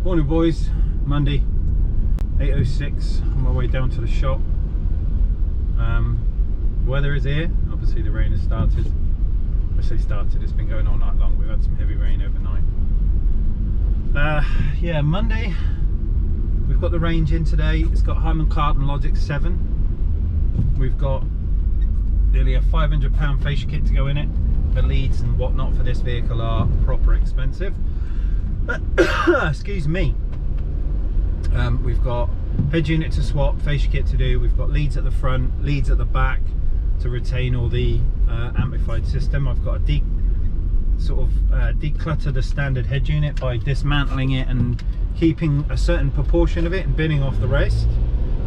Morning boys, Monday 8:06, on my way down to the shop. Weather is here, obviously the rain has started. I say started, it's been going all night long. We've had some heavy rain overnight. Yeah, Monday, we've got the range in today. It's got Harman Kardon Logic 7. We've got nearly a £500 fascia kit to go in it. The leads and whatnot for this vehicle are proper expensive. Excuse me. We've got head unit to swap, fascia kit to do. We've got leads at the front, leads at the back to retain all the amplified system. I've got to declutter the standard head unit by dismantling it and keeping a certain proportion of it and binning off the rest.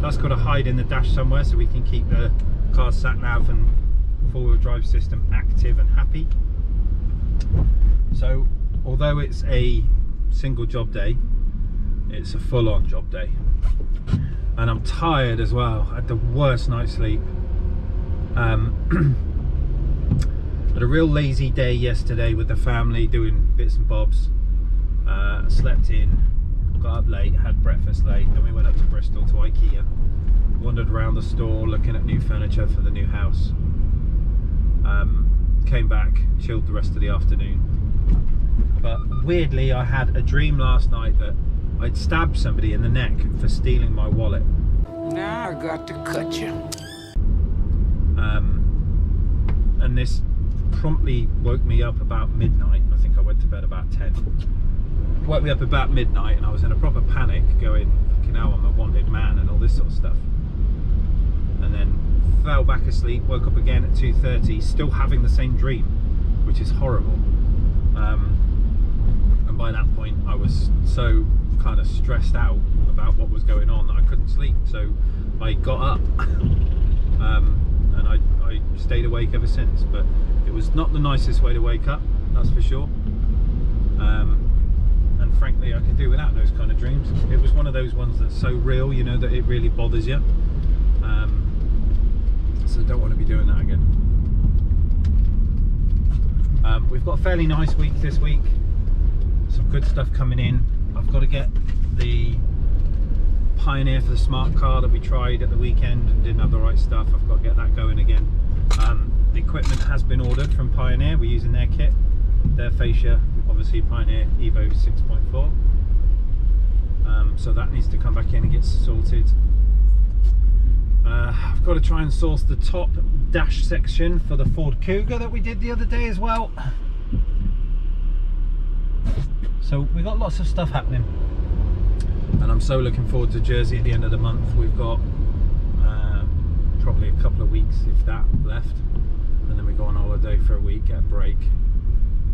That's got to hide in the dash somewhere so we can keep the car's sat nav and four-wheel drive system active and happy. So although it's a single job day, it's a full-on job day, and I'm tired as well. I had the worst night's sleep. Had a real lazy day yesterday with the family, doing bits and bobs. Slept in, got up late, had breakfast late, then we went up to Bristol to IKEA, wandered around the store looking at new furniture for the new house. Came back, chilled the rest of the afternoon. But weirdly, I had a dream last night that I'd stabbed somebody in the neck for stealing my wallet. Now I got to cut you. And this promptly woke me up about midnight. I think I went to bed about 10. Woke me up about midnight and I was in a proper panic going, fucking hell, I'm a wanted man and all this sort of stuff. And then fell back asleep, woke up again at 2:30, still having the same dream, which is horrible. And by that point I was so kind of stressed out about what was going on that I couldn't sleep, so I got up and I stayed awake ever since. But it was not the nicest way to wake up, that's for sure. And frankly, I could do without those kind of dreams. It was one of those ones that's so real, you know, that it really bothers you. So don't want to be doing that again. We've got a fairly nice week this week. Some good stuff coming in. I've got to get the Pioneer for the smart car that we tried at the weekend and didn't have the right stuff. I've got to get that going again. The equipment has been ordered from Pioneer. We're using their kit, their fascia, obviously Pioneer Evo 6.4. So that needs to come back in and get sorted. I've got to try and source the top dash section for the Ford Cougar that we did the other day as well. So we've got lots of stuff happening, and I'm so looking forward to Jersey at the end of the month. We've got probably a couple of weeks, if that, left, and then we go on holiday for a week, get a break,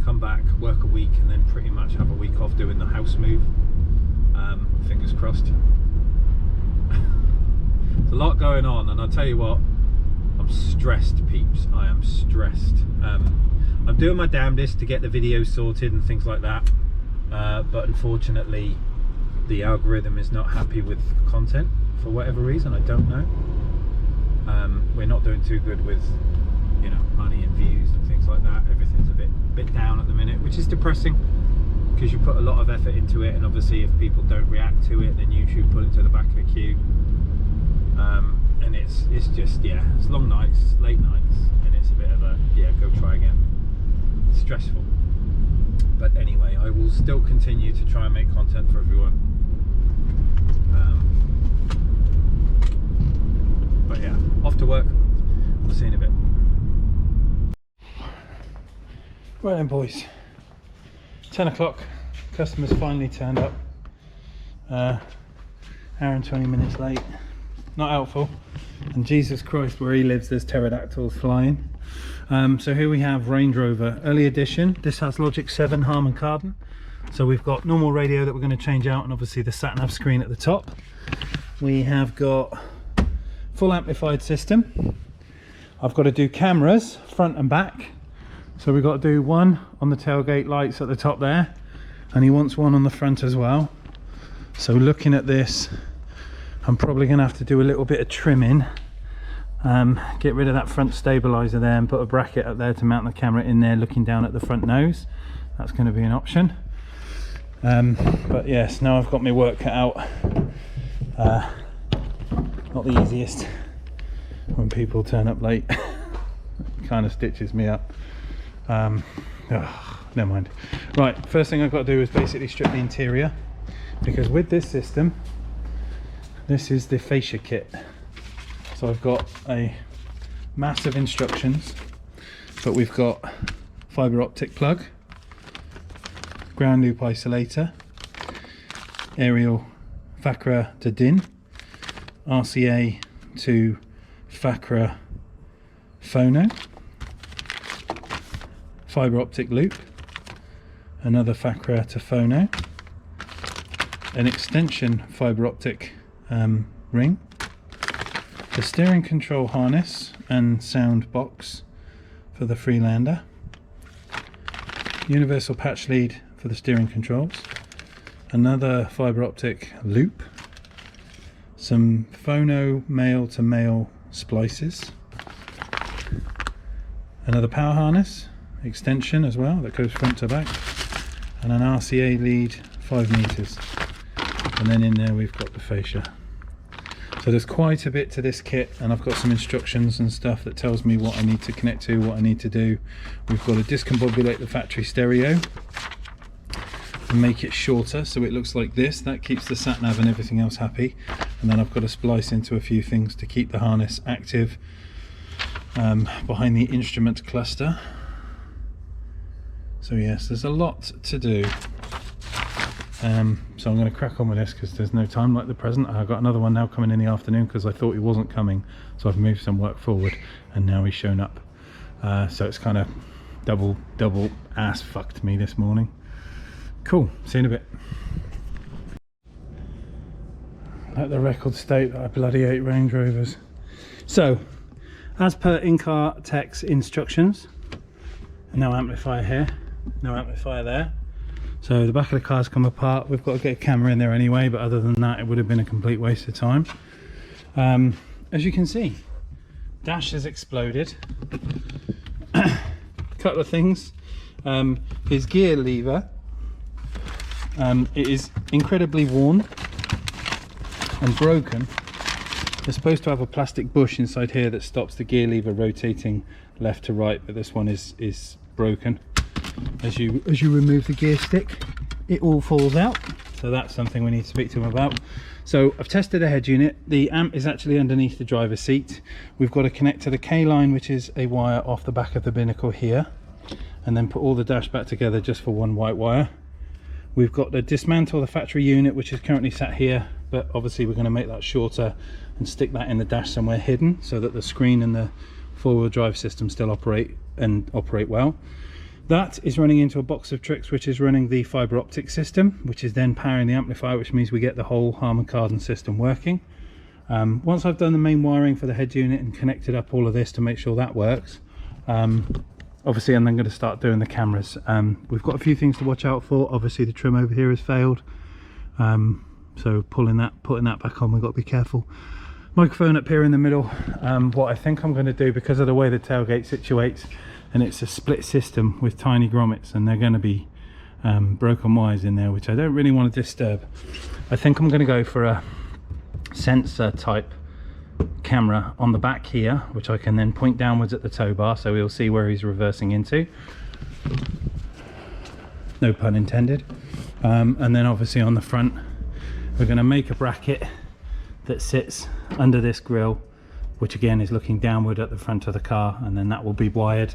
come back, work a week, and then pretty much have a week off doing the house move. Fingers crossed. There's a lot going on, and I'll tell you what, I'm stressed, peeps. I am stressed. I'm doing my damnedest to get the videos sorted and things like that, but unfortunately the algorithm is not happy with content for whatever reason. I don't know. We're not doing too good with, you know, money and views and things like that. Everything's a bit down at the minute, which is depressing, because you put a lot of effort into it, and obviously if people don't react to it, then YouTube put it to the back of the queue. And it's just, yeah, it's long nights, late nights, and it's a bit of a, yeah, go try again. It's stressful. But anyway, I will still continue to try and make content for everyone. But yeah, off to work. We'll see you in a bit. Right then boys, 10 o'clock, customers finally turned up. Hour and 20 minutes late. Not helpful. And Jesus Christ, where he lives there's pterodactyls flying. So here we have Range Rover early edition. This has Logic 7 Harman Kardon. So we've got normal radio that we're going to change out, and obviously the sat nav screen at the top. We have got full amplified system. I've got to do cameras front and back. So we've got to do one on the tailgate lights at the top there, and he wants one on the front as well. So looking at this, I'm probably going to have to do a little bit of trimming, get rid of that front stabilizer there and put a bracket up there to mount the camera in there looking down at the front nose. That's going to be an option. But yes, now I've got my work cut out. Not the easiest when people turn up late. Kind of stitches me up. Never mind. Right, first thing I've got to do is basically strip the interior, because with this system, this is the fascia kit. So I've got a massive instructions, but we've got fibre optic plug, ground loop isolator, aerial FACRA to DIN, RCA to FACRA phono, fibre optic loop, another FACRA to phono, an extension fibre optic ring, the steering control harness and sound box for the Freelander, universal patch lead for the steering controls, another fibre optic loop, some phono male to male splices, another power harness extension as well that goes front to back, and an RCA lead 5 meters, and then in there we've got the fascia. So there's quite a bit to this kit, and I've got some instructions and stuff that tells me what I need to connect to, what I need to do. We've got to discombobulate the factory stereo and make it shorter so it looks like this. That keeps the sat nav and everything else happy. And then I've got to splice into a few things to keep the harness active behind the instrument cluster. So yes, there's a lot to do. So I'm going to crack on with this because there's no time like the present. I've got another one now coming in the afternoon because I thought he wasn't coming, so I've moved some work forward and now he's shown up. So it's kind of double ass fucked me this morning. Cool, see you in a bit. Let the record state that I bloody hate Range Rovers. So as per in-car tech's instructions, no amplifier here, no amplifier there. So the back of the car's come apart. We've got to get a camera in there anyway, but other than that it would have been a complete waste of time. As you can see, dash has exploded. Couple of things. His gear lever, it is incredibly worn and broken. They're supposed to have a plastic bush inside here that stops the gear lever rotating left to right, but this one is broken. As you remove the gear stick, it all falls out, so that's something we need to speak to them about. So I've tested the head unit. The amp is actually underneath the driver's seat. We've got to connect to the K line, which is a wire off the back of the binnacle here, and then put all the dash back together just for one white wire. We've got to dismantle the factory unit, which is currently sat here, but obviously we're going to make that shorter and stick that in the dash somewhere hidden so that the screen and the four-wheel drive system still operate well. That is running into a box of tricks, which is running the fibre optic system, which is then powering the amplifier, which means we get the whole Harman Kardon system working. Once I've done the main wiring for the head unit and connected up all of this to make sure that works, obviously I'm then going to start doing the cameras. We've got a few things to watch out for. Obviously the trim over here has failed, so putting that back on, we've got to be careful. Microphone up here in the middle. What I think I'm going to do, because of the way the tailgate situates, and it's a split system with tiny grommets, and they're going to be broken wires in there, which I don't really want to disturb. I think I'm going to go for a sensor type camera on the back here, which I can then point downwards at the tow bar so we'll see where he's reversing into, no pun intended. And then obviously on the front we're going to make a bracket that sits under this grille, which again is looking downward at the front of the car, and then that will be wired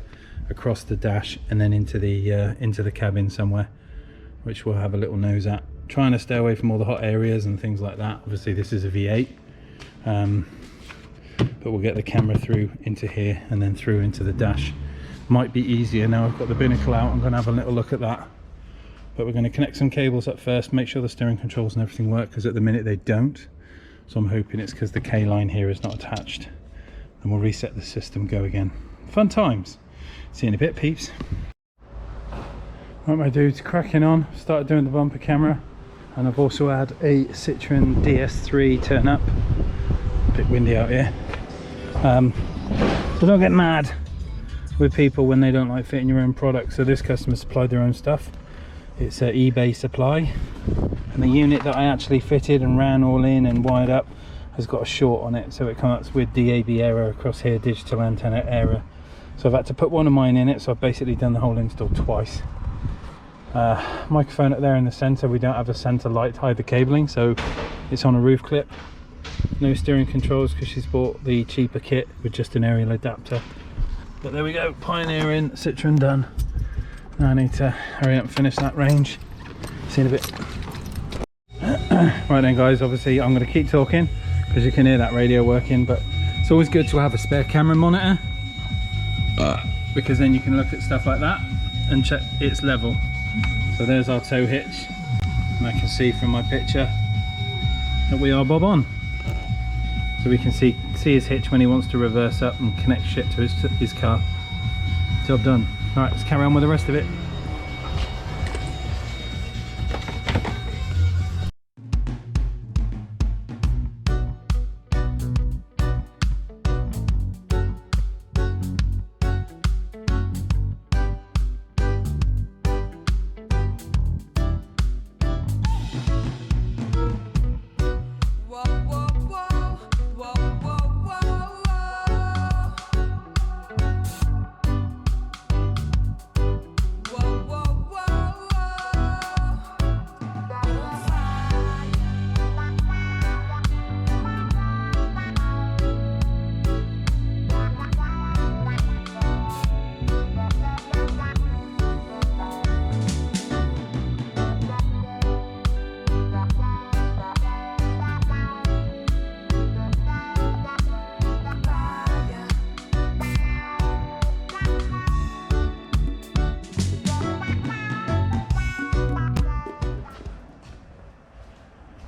across the dash and then into the cabin somewhere, which we'll have a little nose at, trying to stay away from all the hot areas and things like that. Obviously this is a V8, but we'll get the camera through into here and then through into the dash. Might be easier now I've got the binnacle out. I'm going to have a little look at that, but we're going to connect some cables up first, make sure the steering controls and everything work, because at the minute they don't. So I'm hoping it's because the K line here is not attached, and we'll reset the system, go again. Fun times. See you in a bit, peeps. Right, my dudes, cracking on. Started doing the bumper camera, and I've also had a Citroen DS3 turn up. A bit windy out here. So don't get mad with people when they don't like fitting your own product. So this customer supplied their own stuff. It's an eBay supply, and the unit that I actually fitted and ran all in and wired up has got a short on it, so it comes up with DAB error across here, digital antenna error. So I've had to put one of mine in it, so I've basically done the whole install twice. Microphone up there in the center. We don't have a center light to hide the cabling, so it's on a roof clip. No steering controls because she's bought the cheaper kit with just an aerial adapter. But there we go, Pioneer in, Citroen done. Now I need to hurry up and finish that range. See you in a bit. Right then guys, obviously I'm going to keep talking because you can hear that radio working, but it's always good to have a spare camera monitor because then you can look at stuff like that and check its level. So there's our tow hitch, and I can see from my picture that we are bob on. So we can see his hitch when he wants to reverse up and connect shit to his car. Job done. Alright, let's carry on with the rest of it.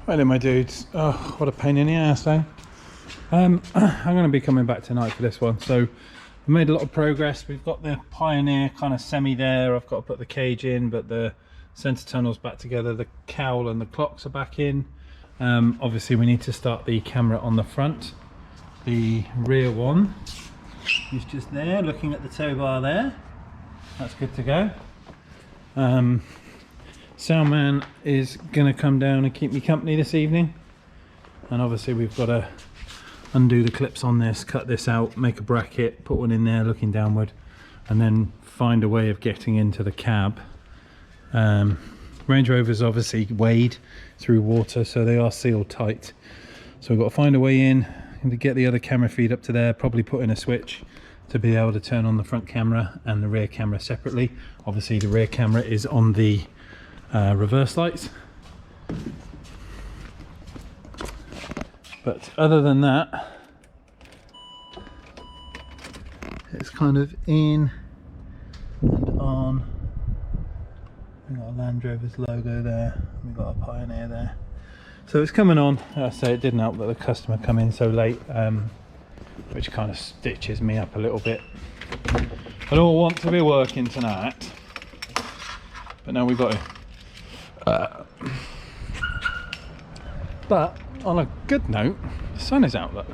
Right then my dudes, oh what a pain in the ass, eh? I'm going to be coming back tonight for this one. So we made a lot of progress. We've got the Pioneer kind of semi there. I've got to put the cage in, but the centre tunnel's back together. The cowl and the clocks are back in. Obviously we need to start the camera on the front. The rear one is just there looking at the tow bar there. That's good to go. Soundman is going to come down and keep me company this evening, and obviously we've got to undo the clips on this, cut this out, make a bracket, put one in there looking downward, and then find a way of getting into the cab. Range Rover's obviously weighed through water, so they are sealed tight, so we've got to find a way in and to get the other camera feed up to there, probably put in a switch to be able to turn on the front camera and the rear camera separately. Obviously the rear camera is on the reverse lights, but other than that it's kind of in and on. We've got a Land Rover's logo there, we've got a Pioneer there, so it's coming on. I say it didn't help that the customer come in so late, which kind of stitches me up a little bit. I don't want to be working tonight, but now we've got to. But on a good note, the sun is out. Look,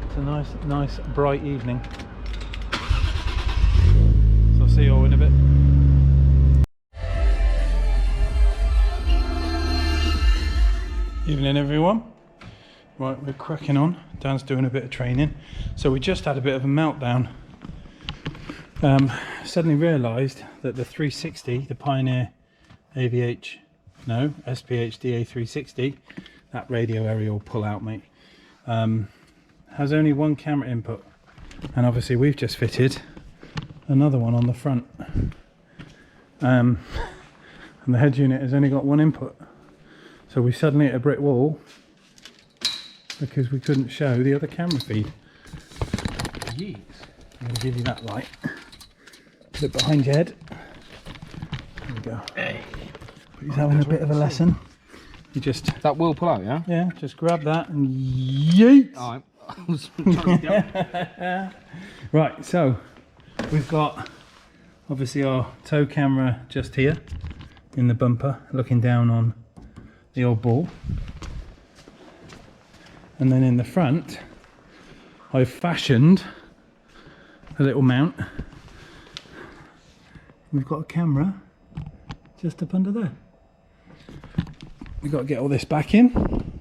it's a nice bright evening. So I'll see you all in a bit. Evening everyone. Right, we're cracking on. Dan's doing a bit of training. So we just had a bit of a meltdown. Suddenly realised that the 360, the Pioneer SPH DA 360, that radio aerial pull out, mate, has only one camera input, and obviously we've just fitted another one on the front, and the head unit has only got one input, so we suddenly hit a brick wall because we couldn't show the other camera feed. Jeez. I'm going to give you that light. Put it behind your head. There we go. Hey. He's having a bit of a lesson. You just... That will pull out, yeah? Yeah, just grab that and yeet! Alright. I was trying to Right, so we've got obviously our tow camera just here in the bumper, looking down on the old ball. And then in the front, I've fashioned a little mount we've got a camera just up under there. We've got to get all this back in.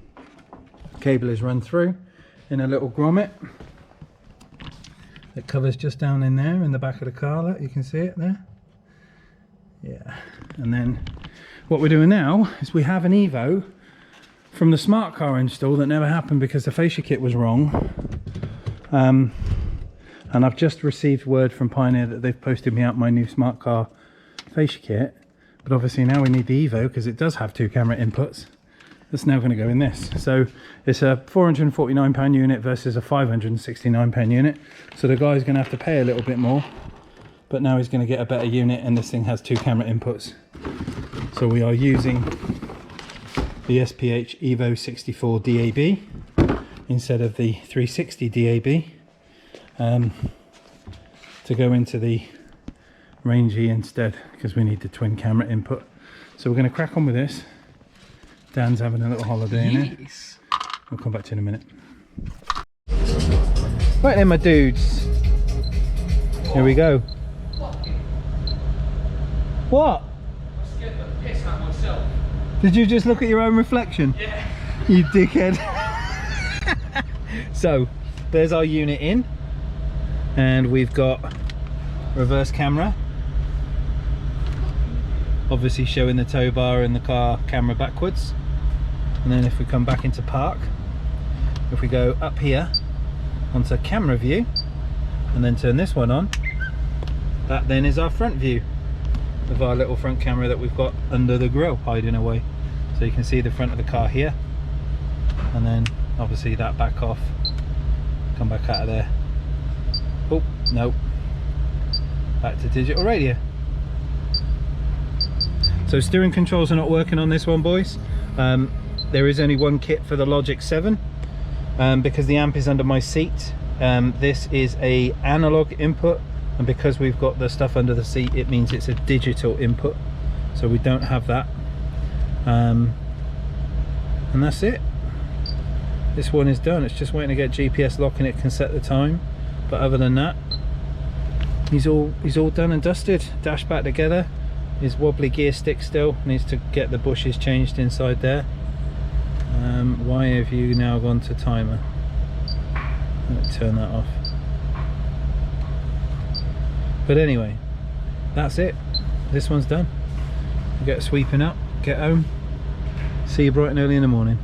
Cable is run through in a little grommet that covers just down in there in the back of the car. Look, you can see it there. Yeah, and then what we're doing now is we have an Evo from the smart car install that never happened because the fascia kit was wrong. And I've just received word from Pioneer that they've posted me out my new smart car fascia kit, but obviously now we need the Evo because it does have 2 camera inputs. That's now going to go in this. So it's a £449 unit versus a £569 unit. So the guy's going to have to pay a little bit more, but now he's going to get a better unit, and this thing has 2 camera inputs. So we are using the SPH Evo 64 DAB instead of the 360 DAB to go into the Range E instead, because we need the twin camera input. So we're going to crack on with this. Dan's having a little holiday in it. We'll come back to you in a minute. Right then, my dudes. Here we go. What? I scared the piss out of myself. Did you just look at your own reflection? Yeah. You dickhead. So, there's our unit in. And we've got reverse camera. Obviously showing the tow bar and the car camera backwards. And then if we come back into park, if we go up here onto camera view and then turn this one on, that then is our front view of our little front camera that we've got under the grille hiding away. So you can see the front of the car here, and then obviously that back off, come back out of there. Oh no, back to digital radio. So steering controls are not working on this one, boys. There is only one kit for the Logic 7 because the amp is under my seat. This is a analog input, and because we've got the stuff under the seat, it means it's a digital input, so we don't have that. And that's it. This one is done. It's just waiting to get GPS locking. It can set the time, but other than that, he's all done and dusted. Dash back together. His wobbly gear stick still needs to get the bushes changed inside there. Why have you now gone to timer? Let me turn that off. But anyway, that's it. This one's done. We'll get sweeping up, get home, see you bright and early in the morning.